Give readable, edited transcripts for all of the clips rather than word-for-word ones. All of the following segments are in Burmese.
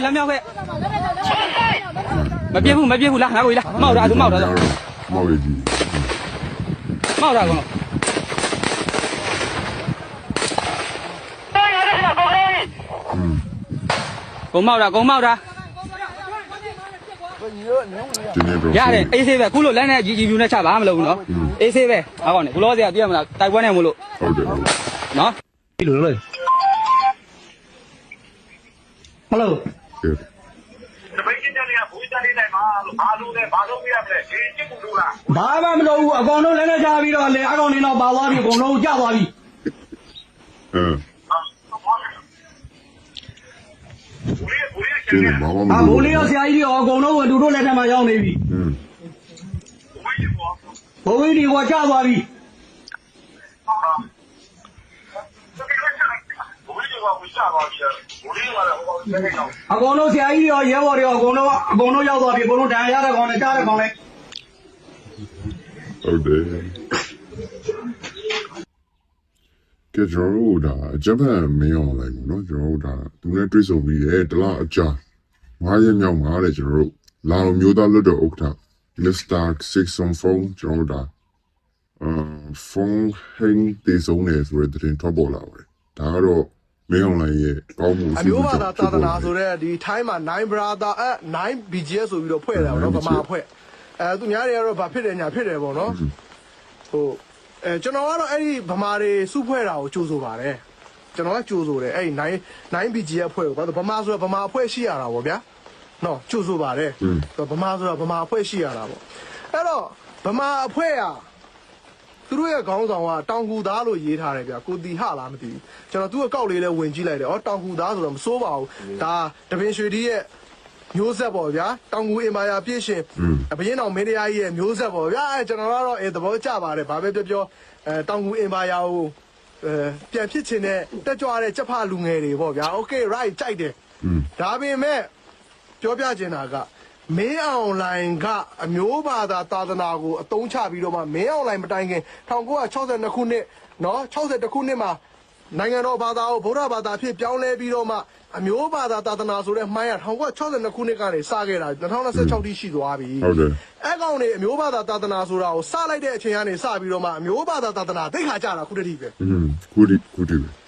来秒快，没别户，来，拿过来，冒着，冒着，冒一句，冒着光。公冒着。ရတယ်အေးဆေးပဲခုလို့လမ်းနဲ့ကြီးပြူနဲ့ချပါမလို့နော်အေးဆေးပဲအားကောင်းတယ်ခုလောဆရာသိရမလားတိုက်ပွဲနဲ့မလို့ဟုတ်တယ်နော်ဒီလိုလေဟယ်လိုတပိတ်ချင်းတဲ့ကဘူးတက်လေးလိုက်ပါလို့ဘာလို့လဲဘာလို့ပြရမလဲဒီချစ်ကူလို့လားဘာမှမလုပ်ဘူးအကောင်တို့လည်းလည်းကြားပြီးတော့လေအကောင်နေတော့ပါသွားပြီအကုန်လုံးကြာသွားပြီကျင်းဘာမှမဘိုးလေးရောဆရာကြီးတွေရောအကုန်လုံးကသူတို့လက်ထက်မှာရောက်နေပြီဘိုးကြီးတွေကကြာသွားပြီအကုန်လုံးဆရာကြီးတွေရောရဲဘော်တွေရောအကုန်လုံးရောက်သွားပြီအကုန်လုံးဒဏ်ရာရတဲ့ကောင်နဲ့ကြားတဲ့ကောင်နဲ့ဟုတ်တယ်ကဲကျွန်တော်တို့ဒါဂျပန်မင်းအောင်လိုက်ဘူးเนาะကျွန်တော်တို့ဒါသူနဲ့တွေ့ဆုံပြီးတယ်တလားအကြာ9ရက်မြောက်မှာတဲ့ကျွန်တော်တို့လာလိုမျိုးသားလွတ်တော်ဥက္ကဋ္ဌ Mr. 614ကျွန်တော်တို့ဒါဖုန်းဟင်းတေဆုံးနေဆိုတဲ့တင်ထွက်ပေါ်လာပါတယ်ဒါကတော့မင်းအောင်လိုက်ရဲ့ကောင်းမှုအမျိုးဘာသာသာသနာဆိုတဲ့ဒီထိုင်းမှာ9 brother 9 BGS ဆိုပြီးတော့ဖွဲ့တယ်ဗောနော်ဗမာဖွဲ့သူများတွေကတော့ဘာဖြစ်တယ်ညာဖြစ်တယ်ဗောနော်ဟိုကျွန်တော်ကတော့အဲ့ဒီဗမာတွေစုဖွဲ့တာကိုကြိုးဆိုပါတယ်ကျွန်တော်ကကြိုးဆိုတယ်အဲ့ဒီ9 BGS ဖွဲ့ကိုဘာလို့ဗမာဆိုတော့ဗမာအဖွဲ့ရှိရတာဗောဗျာနော်ကြိုးဆိုပါတယ်ဗမာဆိုတော့ဗမာအဖွဲ့ရှိရတာဗောအဲ့တော့ဗမာအဖွဲ့ကသူတို့ရဲ့ခေါင်းဆောင်ကတောင်ကူသားလို့ရေးထားတယ်ဗျကိုတီဟလားမသိဘူးကျွန်တော်သူ့အကောက်လေးလည်းဝင်ကြည့်လိုက်တယ်တောင်ကူသားဆိုတော့မစိုးပါဘူးဒါတပင်ရွှေတီးရဲ့မျိုးဆက်ပေါ့ဗျာတောင်ကူအင်မာယာပြည့်ရှင်ဘရင်တော်မင်းတရားကြီးရဲ့မျိုးဆက်ပေါ့ဗျာကျွန်တော်ကတော့သဘောကျပါတယ်ဘာပဲပြောတောင်ကူအင်မာယာကိုပြန်ဖြစ်ချင်တဲ့တက်ကြွတဲ့ချက်ဖလူငယ်တွေပေါ့ဗျာ okay right ကြိုက်တယ်ဒါပေမဲ့ပြောပြချင်တာကမင်းအောင်လိုင်ကအမျိုးဘာသာသာသနာကိုအတုံးချပြီးတော့မှမင်းအောင်လိုင်မတိုင်ခင်1962ခုနှစ်နော်61ခုနှစ်မှာနိုင်ငံတော်ဘာသာကိုဗုဒ္ဓဘာသာဖြစ်ပြောင်းလဲပြီးတော့မှအမျိုးဘာသာသာသနာဆိုတဲ့မှိုင်းရ1962ခုနှစ်ကနေစခဲ့တာ2026ထိရှိသွားပြီဟုတ်တယ်အဲ့ကောင်နေအမျိုးဘာသာသာသနာဆိုတာကိုစလိုက်တဲ့အချိန်ကနေစပြီးတော့မှအမျိုးဘာသာသာသနာသိခါကြတာခုတည်းပဲခုတည်း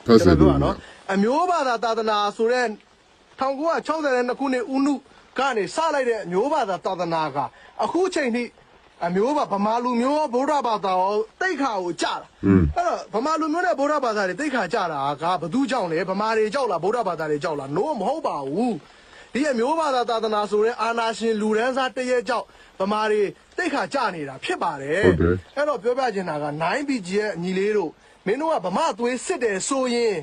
ဖတ်စတယ်နော်အမျိုးဘာသာသာသနာဆိုတဲ့1962ခုနှစ်ဦးနုကနေစလိုက်တဲ့အမျိုးဘာသာသာသနာကအခုချိန်ထိအမျိုးဗမာလူမျိုးဗုဒ္ဓဘာသာရောတိတ်ခါကိုကြတာအဲ့တော့ဗမာလူမျိုးနဲ့ဗုဒ္ဓဘာသာတွေတိတ်ခါကြတာကဘသူကြောင့်လဲဗမာတွေကြောက်လားဗုဒ္ဓဘာသာတွေကြောက်လား no မဟုတ်ပါဘူးဒီအမျိုးဘာသာသာသနာဆိုတဲ့အာနာရှင်လူရန်စားတရက်ကြောက်ဗမာတွေတိတ်ခါကြနေတာဖြစ်ပါတယ်အဲ့တော့ပြောပြချင်တာက 9BG ရဲ့ညီလေးတို့မင်းတို့ကဗမာသွေးစစ်တယ်ဆိုရင်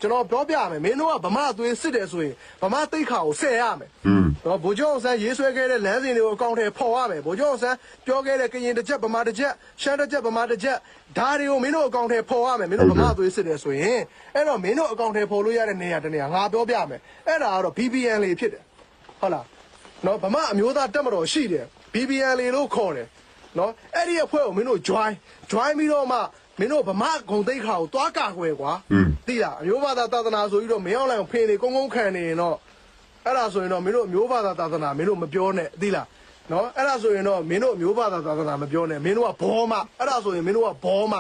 ကျွန်တော်ပြောပြမယ်မင်းတို့ကဗမာသွေးစစ်တယ်ဆိုရင်ဗမာတိတ်ခါကိုဆယ်ရမယ်တော့ဗိုလ်ချုပ်အောင်ဆန်းရေးဆွဲခဲ့တဲ့လမ်းစဉ်တွေကိုအကောင့်ထဲပေါ်ရမယ်ဗိုလ်ချုပ်အောင်ဆန်းပြောခဲ့တဲ့ကရင်တစ်ချက်ဗမာတစ်ချက်ရှမ်းတစ်ချက်ဗမာတစ်ချက်ဒါတွေကိုမင်းတို့အကောင့်ထဲပေါ်ရမယ်မင်းတို့ဗမာသွေးစစ်တယ်ဆိုရင်အဲ့တော့မင်းတို့အကောင့်ထဲပေါ်လို့ရတဲ့နေရာတနေရာငါပြောပြမယ်အဲ့ဒါကတော့ BBN လေးဖြစ်တယ်ဟုတ်လားနော်ဗမာအမျိုးသားတက်မတော်ရှိတယ် BBN လေးလို့ခေါ်တယ်နော်အဲ့ဒီအဖွဲ့ကိုမင်းတို့ join ပြီးတော့မှမင်းတို့ဗမာဂုံသိက္ခာကိုသွားကာကွယ်ကွာသိလားအမျိုးဘာသာသာသနာဆိုပြီးတော့မင်းအောင်လိုက်ဖေးနေကုန်းခံနေရင်တော့အဲ့ဒါဆိုရင်တော့မင်းတို့အမျိုးဘာသာသာသနာမင်းတို့မပြောနဲ့သိလားနော်အဲ့ဒါဆိုရင်တော့မင်းတို့အမျိုးဘာသာသာသနာမပြောနဲ့မင်းတို့ကဘောမအဲ့ဒါဆိုရင်မင်းတို့ကဘောမ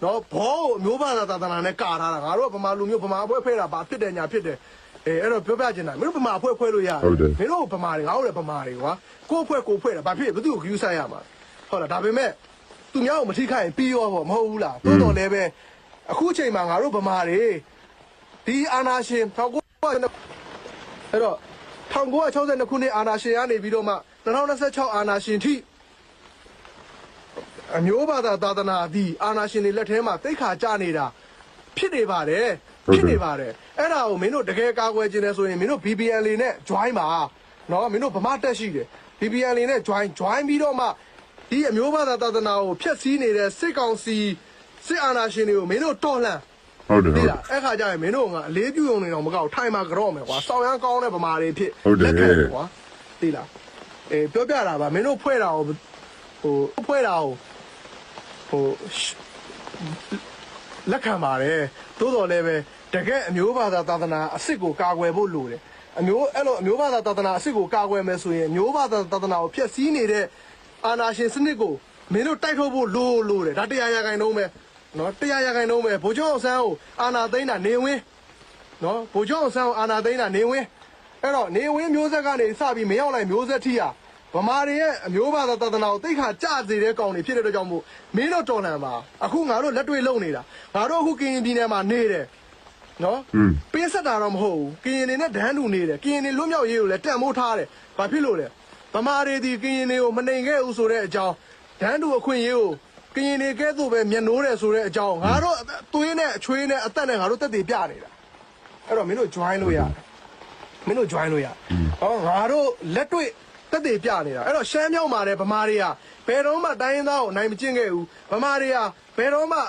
နော်ဘောကိုအမျိုးဘာသာသာသနာနဲ့ကာထားတာငါတို့ကဗမာလူမျိုးဗမာအဖွဲ့ဖဲတာဘာဖြစ်တယ်ညာဖြစ်တယ်အဲ့တော့ပြောပြချင်တာမင်းတို့ဗမာအဖွဲ့ဖွဲ့လို့ရတယ်မင်းတို့ဗမာတွေငါတို့လည်းဗမာတွေကွာကိုယ့်အဖွဲ့ဖွဲ့တာဘာဖြစ်ဘယ်သူ့ကိုဂရုစိုက်ရမှာဟုတ်လားဒါပေမဲ့သူများကိုမထိခိုက်ပြီးရောမဟုတ်ဘူးလားတိုးတော်လည်းပဲအခုချိန်မှာငါတို့ဗမာတွေဒီအာနာရှင်အဲ့တော့1962ခုနှစ်အာနာရှင်ကနေပြီးတော့မှ2026အာနာရှင်ထိအမျိုးဘာသာသာသနာဒီအာနာရှင်တွေလက်ထဲမှာတိတ်ခါကြနေတာဖြစ်နေပါတယ်အဲ့ဒါကိုမင်းတို့တကယ်ကာကွယ်ခြင်းလဲဆိုရင်မင်းတို့ BBN လေးနဲ့ join ပါနော်မင်းတို့ဗမာတက်ရှိတယ် BBN လေးနဲ့ join ပြီးတော့မှဒီအမျိုးဘာသာသာသနာကိုဖျက်ဆီးနေတဲ့စစ်ကောင်စီစစ်အာဏာရှင်တွေကိုမင်းတို့တော်လှန်ဟုတ်တယ်အဲ့ခါကျရင်မင်းတို့ကအလေးပြုံနေတော့မကောက်ထိုင်မှာကြော့မယ်ကွာစောင်းရမ်းကောင်းတဲ့ဗမာတွေဖြစ်လက်ခံကွာသိလားပြောပြတာပါမင်းတို့ဖွဲ့တာကိုလက်ခံပါတယ်သို့တော်လည်းပဲတကယ်အမျိုးဘာသာသာသနာအစ်စ်ကိုကာကွယ်ဖို့လိုတယ် အမျိုးအဲ့လိုအမျိုးဘာသာသာသနာအစ်စ်ကိုကာကွယ်မယ်ဆိုရင်မျိုးဘာသာသာသနာကိုဖျက်ဆီးနေတဲ့အာဏာရှင်စနစ်ကိုမင်းတို့တိုက်ထုတ်ဖို့လိုတယ်ဒါတရားရဂိုင်နှုံးပဲနော်တရားရဂိုင်နှုံးပဲဗိုလ်ချုပ်အောင်ဆန်းကိုအာဏာသိမ်းတာနေဝင်းနော်ဗိုလ်ချုပ်အောင်ဆန်းကိုအာဏာသိမ်းတာနေဝင်းအဲ့တော့နေဝင်းမျိုးဆက်ကနေစပြီးမရောက်လိုက်မျိုးဆက်ထိဟာဗမာတွေရဲ့အမျိုးဘာသာသာသနာကိုတိတ်ခါကြစေတဲ့ကောင်တွေဖြစ်တဲ့အတွက်ကြောင့်မို့မင်းတို့တော်လှန်ပါအခုငါတို့လက်တွေ့လုံနေတာငါတို့အခုကရင်ပြည်နယ်မှာနေတယ်နော်ပေးဆက်တာတော့မဟုတ်ဘူးကရင်တွေနဲ့ဒန်းတူနေတယ်ကရင်တွေလွတ်မြောက်ရေးကိုလည်းတန်မိုးထားတယ်ဘာဖြစ်လို့လဲဗမာတွေဒီကရင်တွေကိုမနှိမ်ခဲ့ဘူးဆိုတဲ့အကြောင်းဒန်းတူအခွင့်အရေးကိုကရင်တွေကဲ့သို့ပဲမျက်နှိုးတယ်ဆိုတဲ့အကြောင်းငါတို့သွေးနဲ့အချွေးနဲ့အသက်နဲ့ငါတို့တက်တည်ပြနေတာအဲ့တော့မင်းတို့ join လို့ရတယ်မင်းတို့ join လို့ရဟောငါတို့လက်တွေ့တက်တည်ပြနေတာအဲ့တော့ရှမ်းမြောက်မှာလည်းဗမာတွေကဘယ်တော့မှတိုင်းရင်းသားကိုအနိုင်မကျင့်ခဲ့ဘူးဗမာတွေကဘယ်တော့မှ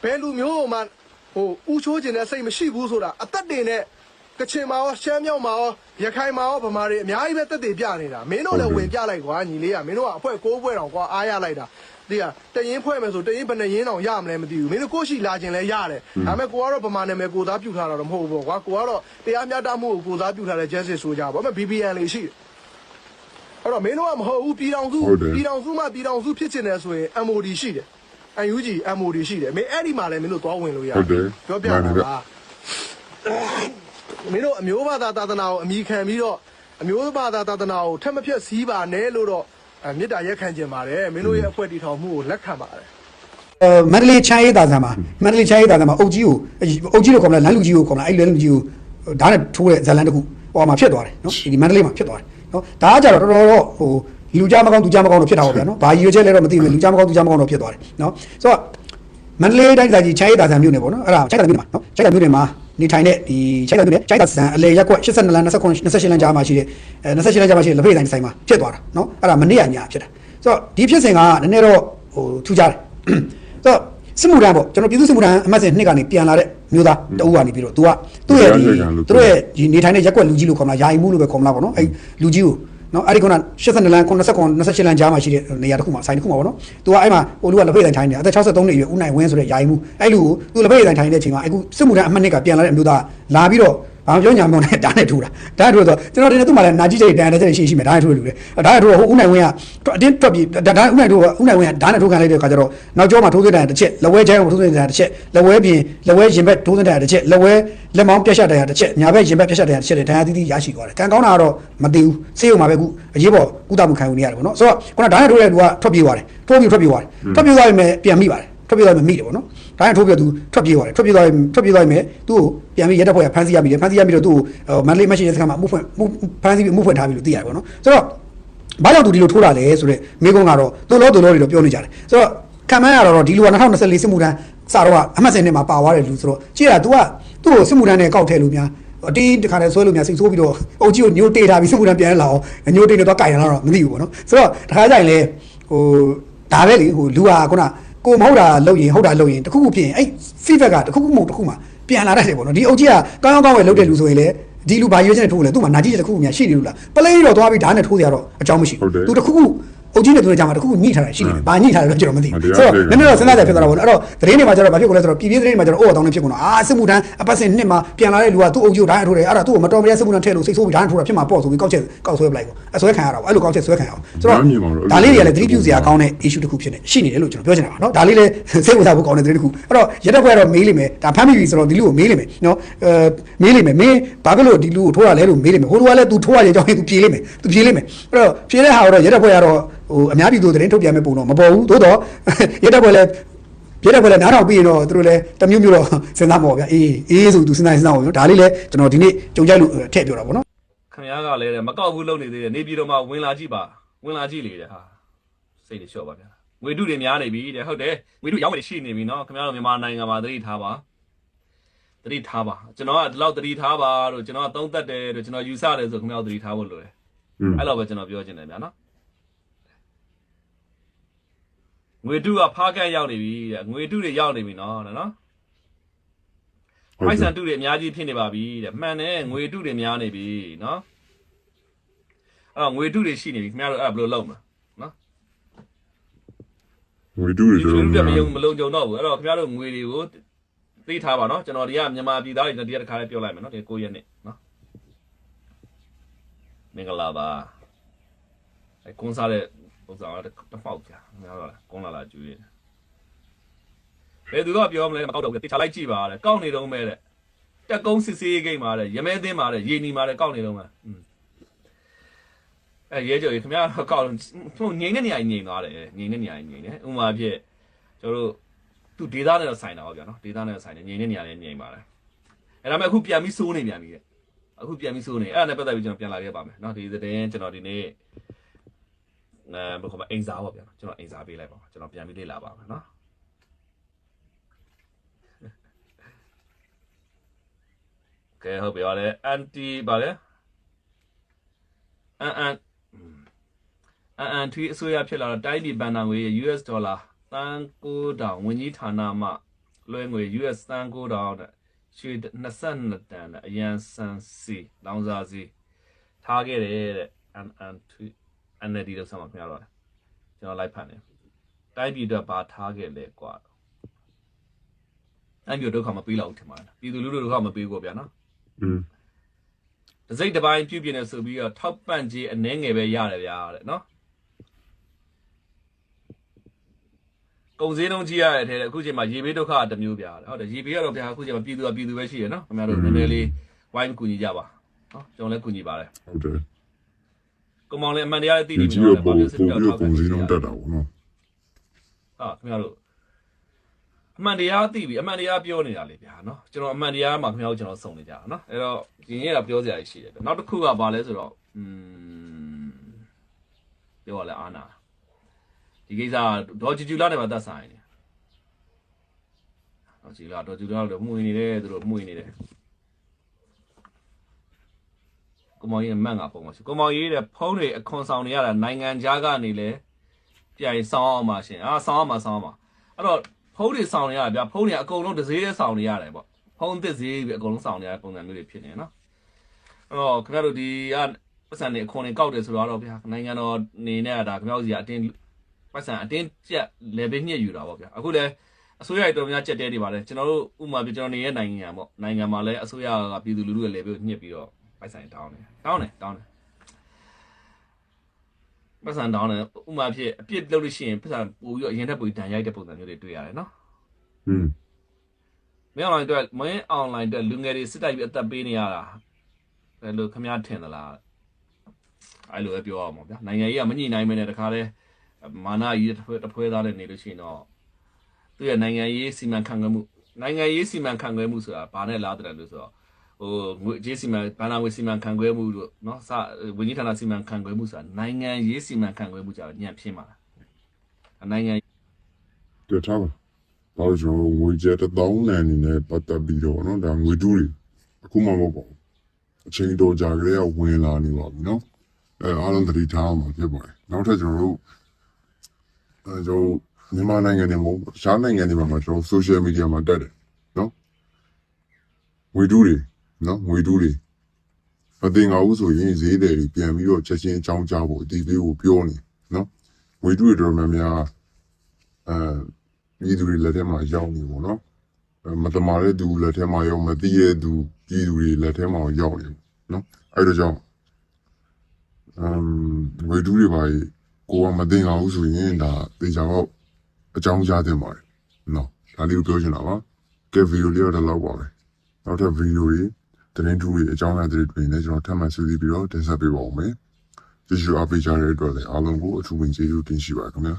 ဘယ်လူမျိုးကိုမှဟိုဥချိုးကျင်တဲ့စိတ်မရှိဘူးဆိုတာအသက်တင်နဲ့ကချင်မှာရောရှမ်းမြောက်မှာရောရခိုင်မှာရောဗမာတွေအများကြီးပဲတက်တည်ပြနေတာမင်းတို့လည်းဝင်ပြလိုက်ကွာညီလေးကမင်းတို့ကအဖွဲ6ဖွဲတောင်ကွာအားရလိုက်တာဒီကတရင်ဖွဲ့မယ်ဆိုတရင်ဘယ်နှရင်တောင်ရမလဲမသိဘူးမင်းတို့ကိုရှိလာခြင်းလဲရတယ်ဒါပေမဲ့ကိုကတော့ဗမာနာမည်ကိုသားပြုထားတာတော့မဟုတ်ဘူးပေါ့ကွာကိုကတော့တရားမျှတမှုကိုသားပြုထားတဲ့ justice ဆိုကြပါဘာမှ BBN လေးရှိတယ်အဲ့တော့မင်းတို့ကမဟုတ်ဘူးပြည်တော်စုမှပြည်တော်စုဖြစ်ချင်တယ်ဆိုရင် MOD ရှိတယ် UNG MOD ရှိတယ်မင်းအဲ့ဒီမှာလည်းမင်းတို့သွားဝင်လို့ရတယ်ပြောပြတာပါမင်းတို့အမျိုးဘာသာသာသနာကိုအမိခံပြီးတော့အမျိုးဘာသာသာသနာကိုထက်မဖြတ်စည်းပါနဲ့လို့တော့မေတ္တာရက်ခံကျင်ပါတယ်မင်းတို့ရဲ့အဖွဲ့တည်ထောင်မှုကိုလက်ခံပါတယ်မန္တလေးချမ်းရေးသာဆန်မှာမန္တလေးချမ်းရေးသာဆန်မှာအုတ်ကြီးလို့ခေါ်မလားလမ်းလူကြီးကိုခေါ်မလားအဲ့လမ်းလူကြီးကိုဓာတ်နဲ့ထိုးတဲ့ဇလန်တစ်ခုဟိုမှာဖြစ်သွားတယ်နော်ဒီမန္တလေးမှာဖြစ်သွားတယ်နော်ဒါကကြတော့တော်တော်ဟိုလူကြမကောင်းသူကြမကောင်းတော့ဖြစ်တာပေါ့ဗျာနော်ဘာရည်ရွယ်ချက်လဲတော့မသိဘူးလူကြမကောင်းသူကြမကောင်းတော့ဖြစ်သွားတယ်နော်ဆိုတော့မန္တလေးတိုင်းကြီးချမ်းရေးသာဆန်မြို့နယ်ပေါ့နော်အဲ့ဒါချမ်းသာမြို့နယ်မှာနော်ချမ်းသာမြို့နယ်မှာနေထိုင်တဲ့ဒီချမ်းသာမြို့နယ်ချမ်းသာဆန်အလေရက်ကွက်82လမ်း28လမ်းကြားမှာရှိတဲ့28လမ်းကြားမှာရှိတဲ့လက်ဖေးဆိုင်မှာဖြစ်သွားတာနော်အဲ့ဒါမနေ့ကညဖြစ်တာဆိုတော့ဒီဖြစ်စဉ်ကနည်းနည်းတော့ဟိုထူးခြားတယ်ဆိုတော့စစ်မှုထမ်းပေါ့ကျွန်တော်ပြည်သူစစ်မှုထမ်းအမှတ်စဉ်2ကနေပြန်လာတဲ့မျိုးသားတအုပ်ကနေပြီးတော့ तू ကသူ့ရဲ့သူတို့ရဲ့ဒီနေထိုင်တဲ့ရက်ကွက်လူကြီးလို့ခေါ်မလားယာယီမှုလို့ပဲခေါ်မလားပေါ့နော်အဲ့လူကြီးကိုနော်အဲ့ဒီက82လမ်း28လမ်းကြားမှာရှိတဲ့နေရာတစ်ခုမှာဆိုင်တစ်ခုမှာပေါ့နော်။ तू ကအဲ့မှာဟိုလူကလက်ဖေးဆိုင်ထိုင်နေတယ်အသက်63နှစ်အရွယ်ဦးနိုင်ဝင်းဆိုတဲ့ယာယီမှုအဲ့လူကို तू လက်ဖေးဆိုင်ထိုင်နေတဲ့အချိန်မှာအခုစစ်မှုထမ်းအမှတ်2ကပြန်လာတဲ့အမျိုးသားလာပြီးတော့ဘာမှပြောညာမပြောနဲ့ဓာတ်နဲ့ထိုးတာဓာတ်ထိုးတော့ကျွန်တော်တင်နေသူ့မှာလည်းနာကြီးကြီးတန်တဲ့ချက်ရှိမယ်ဓာတ်ထိုးတယ်လူလေဓာတ်ထိုးတော့ဟိုဦးနိုင်ဝင်းကအတင်းတွက်ပြီးဓာတ်ဦးနိုင်ဝင်းကဓာတ်နဲ့ထိုးခံလိုက်တဲ့ခါကျတော့နောက်ကျောမှာထိုးသွင်းတဲ့တစ်ချက်လက်ဝဲချဲကိုထိုးသွင်းတဲ့တစ်ချက်လက်ဝဲပြင်လက်ဝဲရင်ဘက်ထိုးသွင်းတဲ့တစ်ချက်လက်ဝဲလက်မောင်းပြတ်ရှတဲ့တစ်ချက်ညာဘက်ရင်ဘက်ပြတ်ရှတဲ့တစ်ချက်တွေဓာတ်သီးသီးရရှိသွားတယ်ကံကောင်းတာကတော့မသိဘူးစေးုံမှာပဲခုအရေးပေါ်ကုသမှုခံယူနေရတယ်ပေါ့နော်ဆိုတော့ခုနဓာတ်နဲ့ထိုးတဲ့လူကထွက်ပြေးသွားတယ်ထွက်ပြေးသွားပြီမဲ့ပြန်မိပါတယ်ထွက်ပြေးသွားပြီမိတယ်ပေါ့နော်ဒါနဲ့ထိုးပြသူထွက်ပြေးသွားတယ်ထွက်ပြေးသွားပြီမဲ့သူ့ကိုပြန်ပြီးရက်တက်ဖွဲ့ဖမ်းဆီးရပြီဖမ်းဆီးရပြီးတော့သူ့ကိုမန္တလေးမရှိတဲ့စခန်းမှာဖမ်းဆီးပြီးမှုဖွင့်ထားပြီလို့သိရတယ်ပေါ့နော်ဆိုတော့ဘာကြောင့်သူဒီလိုထိုးတာလဲဆိုတော့မိကုန်းကတော့တိုးလို့တွေတော့ပြောနေကြတယ်ဆိုတော့ခံမှန်းရတော့ဒီလူက2024စစ်မှုထမ်းစတော့အမှတ်စဉ်နဲ့မှာပါသွားတယ်လူဆိုတော့ကြည့်ရ तू ကသူ့ကိုစစ်မှုထမ်းနဲ့ကောက်ထဲလို့များအတီးတခါနဲ့ဆွဲလို့များစိတ်ဆိုးပြီးတော့အုတ်ကြီးကိုညိုတေးထားပြီးစစ်မှုထမ်းပြန်လာအောင်ညိုတေးနေတော့ကြိုင်လာတော့မသိဘူးပေါ့နော်ဆိုတော့တခါကျရင်လေဟိုဒါပဲလေဟိုလူကခုနကိုမဟုတ်တာလုပ်ရင်ဟုတ်တာလုပ်ရင်တခုခုဖြစ်ရင်အဲ့ feedback ကတခုခုမဟုတ်တခုမှပြန်လာတတ်တယ်ပေါ့နော်ဒီအုတ်ကြီးကကောင်းပဲလုပ်တဲ့လူဆိုရင်လေဒီလူဘာရွေးချက်နဲ့ထိုးလဲသူ့မှာနာကြီးတခုခုများရှိနေလို့လားပလိတော့သွားပြီးဓာတ်နဲ့ထိုးကြတော့အကြောင်းမရှိဘူးသူတခုခုအုတ်ကြီးနဲ့သူတို့ကြမှာတခုခုညှိထားတာရှိနေတယ်ဘာညှိထားလဲတော့ကျွန်တော်မသိဘူးဆိုတော့နည်းနည်းတော့စဉ်းစားကြဖြစ်သွားတာပေါ့နော်အဲ့တော့သတင်းတွေမှာကျတော့ဘာဖြစ်ကုန်လဲဆိုတော့ပြည်သတင်းတွေမှာကျတော့အိုးတောင်းနေဖြစ်ကုန်တော့စစ်မှုထမ်းအပတ်စဉ်နှစ်မှာပြန်လာတဲ့လူကသူ့အုတ်ကြီးဓာတ်နဲ့ထိုးတယ်အဲ့ဒါသူ့ကိုမတော်မရစစ်မှုထမ်းထည့်လို့စိတ်ဆိုးပြီးဓာတ်နဲ့ထိုးတာဖြစ်မှာပေါ့ဆိုပြီးကောက်ဆွဲပလိုက်ပေါ့အဆွဲခံရတာပေါ့အဲ့လိုကောက်ချက်ဆွဲခံရအောင်ဆိုတော့ဒါလေးတွေကလည်းသတိပြုစရာကောင်းတဲ့ issue တစ်ခုဖြစ်နေရှိနေတယ်လို့ကျွန်တော်ပြောချင်တာပါနော်ဒါလေးလည်းစိတ်ဝင်စားဖို့ကောင်းတဲ့သတင်းတစ်ခုအဲ့တော့ရက်တက်ဖွဲ့တော့မေးလိမ့်မယ်ဒါဖမ်းမိပြီဆိုတော့ဒီလူကိုမေးလိမ့်မယ်နော်မေးလိမ့်မယ်မင်းဘာဖြစ်လို့ဒီလူကိုထိုးရလဲလို့မေးလိမ့်မယ်ဟိုလူကလည်း तू ထိုးရတဲ့အကြောင်းသူပြေးလိမ့်မယ်အဲ့တော့ပြေးတဲ့ဟာတော့ရက်တက်ဖွဲ့ကတော့ဟိုအများပြည်သူသတင်းထုတ်ပြန်မဲ့ပုံတော့မပေါ်ဘူးသို့တော့ရက်တက်ဖွဲ့လည်းနားထောင်ပြီးရင်တော့သူတို့လည်းတမျိုးမျိုးတော့စဉ်းစားမှာပေါ့ဗျာအေးဆိုသူစဉ်းစားပါဗျာဒါလေးလည်းကျွန်တော်ဒီနေ့ကြုံကြိုက်လို့ထည့်ပြောတာပေါ့နော်ခင်ဗျားကလည်းမကောက်ဘူးလုပ်နေသေးတယ်နေပြည်တော်မှာဝင်လာကြည့်လေတဲ့ဟာစိတ်တွေလျှော့ပါဗျာငွေတုတွေများနေပြီတဲ့ဟုတ်တယ်ငွေတုရောက်နေရှိနေပြီနော်ခင်ဗျားတို့မြန်မာနိုင်ငံမှာသတိထားပါကျွန်တော်ကဒီလောက်သတိထားပါလို့ကျွန်တော်သုံးသက်တယ်လို့ကျွန်တော်ယူဆတယ်ဆိုခင်ဗျားတို့သတိထားဖို့လိုတယ်အဲ့လိုပဲကျွန်တော်ပြောချင်တယ်ဗျာနော်ငွေတုကဖားကန့်ရောက်နေပြီတဲ့ငွေတုတွေရောက်နေပြီနော်ဖိုက်ဆန်တုတွေအများကြီးဖြစ်နေပါပြီတဲ့မှန်တယ်ငွေတုတွေများနေပြီနော်အဲ့တော့ငွေတုတွေရှိနေပြီခင်ဗျားတို့အဲ့ဘယ်လိုလုပ်မလဲနော်ငွေတုတွေတော့မလုံကြုံတော့ဘူးအဲ့တော့ခင်ဗျားတို့ငွေတွေကိုသိထားပါနော်ကျွန်တော်ဒီကမြန်မာပြည်သားတွေဒီတစ်ခါလေးပြောလိုက်မယ်နော်ဒီ9ရက်နေ့နော် မင်္ဂလာပါအဲကွန်စားတဲ့ဥစ္စာကတစ်ပေါက်ကြာများတော့ကွန်လာကျွေးဘယ်သူတော့ပြောမလဲမကောက်တော့ဘူးတေချာလိုက်ကြည့်ပါတဲ့ကောက်နေတော့မဲတဲ့တက်ကုန်းစစ်စေးဂိမ်းပါတဲ့ရမဲသင်းပါတဲ့ရေနီပါတဲ့ကောက်နေတော့မဲအဲရဲကြော်ကြီးခင်ဗျားတော့ကောက်လို့ငိမ့်တဲ့နေရာငိမ့်သွားတယ်ငိမ့်တဲ့နေရာငိမ့်တယ်ဥမာဖြစ်ကျွန်တော်တို့သူဒေတာနဲ့တော့ဆိုင်တာပါဗျာနော်ဒေတာနဲ့ဆိုင်တယ်ငိမ့်တဲ့နေရာလည်းငိမ့်ပါတယ်အဲ့ဒါမဲ့အခုပြန်ပြီးစိုးနေပြန်ပြီတဲ့အခုပြန်ပြီးစိုးနေအဲ့ဒါနဲ့ပတ်သက်ပြီးကျွန်တော်ပြန်လာခဲ့ပါမယ်เนาะဒီသတင်းကျွန်တော်ဒီနေ့ဘယ်ခေါ်မအိမ်စားပါဗျာကျွန်တော်အိမ်စားပေးလိုက်ပါကျွန်တော်ပြန်ပြီးလေ့လာပါမယ်เนาะကဲဟုတ်ပြီပါလေအန်တီပါလေအန်ထွေးအစိုးရဖြစ်လာတော့တိုင်းပြည်ဘဏ္ဍာငွေ US ဒေါ်လာသန်း9,000ဝန်ကြီးဌာနမှလွှဲငွေ US သန်း9,000တဲ့ရွှေ22တန်တဲ့အရန်ဆန်စီလောင်စာစီထားခဲ့တယ်တဲ့အန်ထွေး NLD လောက်ဆက်မှာခင်ဗျားတော့ကျွန်တော်လိုက်ဖတ်နေတိုင်းပြည်တော့ဘာထားခဲ့လဲကွာအဲ့မျိုးဒုက္ခမပေးလောက်ထင်ပါတယ်ပြည်သူလူထုဒုက္ခမပေးဘူးဗျာနော်တစိတ်တစ်ပိုင်းပြုတ်ပြနေဆိုပြီးတော့ထောက်ပံ့ခြင်းအနှဲငယ်ပဲရတယ်ဗျာတဲ့နော်ကုန်စည်နှုန်းကြီးရတဲ့ထဲအခုချိန်မှာရေဘေးဒုက္ခတစ်မျိုးဗျာဟုတ်တယ်ရေဘေးကတော့ဗျာအခုချိန်မှာပြည်သူပဲရှိရနော်ခင်ဗျားတို့နည်းနည်းလေးဝိုင်းကူညီကြပါနော်ကျွန်တော်လည်းကူညီပါတယ်ဟုတ်တယ်ကောင်မောင်လည်းအမှန်တရားသိနေပြီနော်ဘာလို့စစ်တောက်ထောက်ကုန်စည်နှုန်းတက်တာပေါ့နော်ခင်ဗျားတို့အမှန်တရားသိပြီအမှန်တရားပြောနေတာလေဗျာနော်ကျွန်တော်အမှန်တရားမှာခင်ဗျားတို့ကျွန်တော်စုံနေကြတာနော်အဲ့တော့ဒီနေ့တော့ပြောစရာရှိတယ်နောက်တစ်ခုကဘာလဲဆိုတော့ပြောရလဲအာနာဒီကိစ္စဒေါ်ဂျူဂျူလာနဲ့ပါသက်ဆိုင်နေဒေါ်ဂျူလာတော့မှုနေတယ်သူတို့မှုနေတယ်ကိုမောင်ကြီးမန့်ကပုံပါရှိကိုမောင်ကြီးတဲ့ဖုန်းတွေအခွန်ဆောင်နေရတာနိုင်ငံခြားကနေလဲပြန်ဆောင်အောင်ပါရှင်ဆောင်အောင်ပါအဲ့တော့ဖုန်းတွေဆောင်နေရတာဗျာဖုန်းတွေအကုန်လုံးတစ်စေးနဲ့ဆောင်နေရတယ်ပေါ့ဖုန်းသစ်စေးပြီးအကုန်လုံးဆောင်နေရတဲ့ပုံစံမျိုးတွေဖြစ်နေနော်အဲ့တော့ခင်ဗျားတို့ဒီပတ်စံတွေအခွန်တွေကောက်တယ်ဆိုတော့ဗျာနိုင်ငံတော်နေနဲ့ဒါခင်ဗျားတို့စီအတင်းပတ်စံအတင်းကျက် level ညှက်ယူတာပေါ့ဗျာအခုလဲအစိုးရတော်များကြက်တဲနေပါတယ်ကျွန်တော်တို့ဥပမာပြကျွန်တော်နေတဲ့နိုင်ငံပေါ့နိုင်ငံမှာလဲအစိုးရကပြည်သူလူထုရဲ့ level ကိုညှက်ပြီးတော့ပိုက်ဆိုင်တောင်းတယ်ပတ်စံတောင်းတယ်ဥမာဖြစ်အပြစ်လုပ်လို့ရှိရင်ပတ်စံပို့ပြီးတော့အရင်ထက်ပိုတန်ရိုက်တဲ့ပုံစံမျိုးတွေတွေ့ရတယ်နော်မင်း online အတွက်လူငယ်တွေစစ်တိုက်ပြီးအသက်ပေးနေရတာဘယ်လိုခမည်းထင်သလားအဲ့လိုပဲပြောအောင်ပါဗျာနိုင်ငံကြီးကမညှိနိုင်မနဲ့တခါတည်းမာနကြီးတစ်ဖွဲသားနဲ့နေလို့ရှိရင်တော့သူရဲ့နိုင်ငံရေးစီမံခန့်ခွဲမှုဆိုတာဘာနဲ့လားတဲ့လို့ဆိုတော့ငွေကြေးစီမံဘဏ္ဍာငွေစီမံခန့်ခွဲမှုတို့နော်ဝန်ကြီးဌာနစီမံခန့်ခွဲမှုဆိုတာနိုင်ငံရေးစီမံခန့်ခွဲမှုကြတော့ညံ့ဖြစ်မှာနိုင်ငံတွေ့ထားပါဘာလို့ကျွန်တော်ငွေကျ1000လန်နေနဲ့ပတ်သက်ပြီးတော့နော်ဒါငွေတူးတွေအခုမှမဟုတ်ပါဘူးအချိန်တော်ကြာကြတဲ့ဝင်လာနေပါပြီနော်အားလုံးသတိထားအောင်ဖြစ်ပါတယ်နောက်ထပ်ကျွန်တော်တို့မြန်မာနိုင်ငံတွေမဟုတ်တခြားနိုင်ငံတွေမှာကျွန်တော် social media မှာတက်တယ်နော်ငွေတူးတွေနော်ငွေတူးတွေမတင်ငါဘူးဆိုရင်ဈေးတယ်ပြန်ပြီးတော့ချက်ချင်းအကြောင်းကြားဖို့အတီးလေးကိုပြောနေနော်ငွေတူးတွေတော်များများပြည်သူတွေလက်ထဲမှာရောက်နေပေါ့နော်မတမာတဲ့သူလက်ထဲမှာရောက်မသိတဲ့သူပြည်သူတွေလက်ထဲမှာရောက်နေနော်အဲ့ဒါကြောင့်ငွေတူးတွေပါကိုကမတင်ငါဘူးဆိုရင်ဒါတေချာတော့အကြောင်းကြားတင်ပါတယ်နော်ဒါလေးကိုပြောချင်တာပါကဲဗီဒီယိုလေးတော့လောက်ပါပဲနောက်ထပ်ဗီဒီယိုတွေသတင်းထူးတွေအကြောင်းအရာတွေတွင်လည်းကျွန်တော်ထပ်မံဆွေးနွေးပြီးတော့တင်ဆက်ပေးပါဦးမယ်ကျေးဇူးအားပေးကြတဲ့အတွက်လည်းအားလုံးကိုအထူးပင်ကျေးဇူးတင်ရှိပါခင်ဗျာ